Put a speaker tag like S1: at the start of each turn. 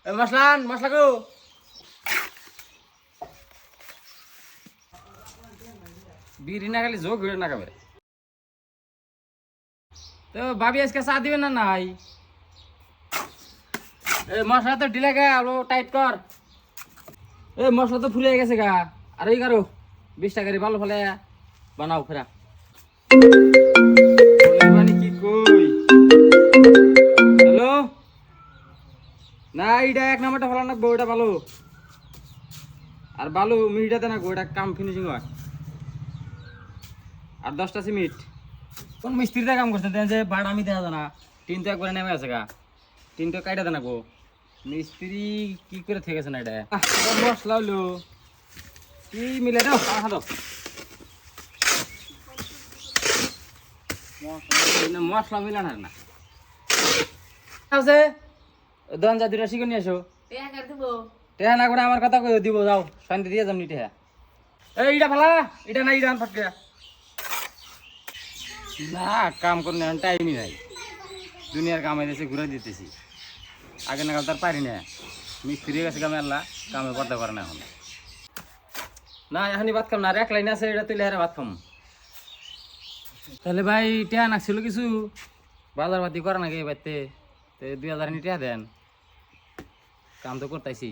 S1: মশলান মশলা গো বিড়ি না খালি যোগ ভিড়ে না খাবে তো ভাবি আজকে চা দিবেন না নাই এই মশলা তো ঢিলা গা আলো টাইট কর এই মশলা তো ফুলে গেছে গা আর এই কারো 20 টাকারই ভালো ফলে বানাও ফেরা মানে কি কই হ্যালো না এটা 1 নাম্বারটা ভালো না বউটা ভালো আর ভালো মিটাতে না গো এটা কাম ফিনিশিং হয় আর 10টা সিমেন্ট কোন মিস্ত্রিটা কাম করতে দেন যে বাড় আমি দেয়া জানা টিন তো একবারে নেমে আছে গা টিন তো কাইটা দেনা গো মিস্ত্রি কি করে থেকেছে না এটা মশলা হলো কি মিলে দাও খাওয়া দাও মশলা মিলান আর না আছে দন যা দুটা শিখে নিয়ে আসো টেহা না করে আমার কথা কই দিব যাও শান্তি দিয়ে যাম নি টেহা এই ইটা ফেলা এটা না ইটা ফাটকে না কাম করতে টাইমই নাই দুনিয়ার কামাই দিয়েছে ঘুরে দিতেছি আগে না তার পারি না মিস্ত্রি গেছে কামে আল্লাহ কামে করতে পারে না এখন না এখনই ভাত খাম না আর এক লাইন আছে এটা তুলে হারে ভাত খাম তাহলে ভাই টেহা নাকছিল কিছু বাজার পাতি করা নাকি বাড়িতে তো 2000 নি টেহা দেন কাম তো করতেছি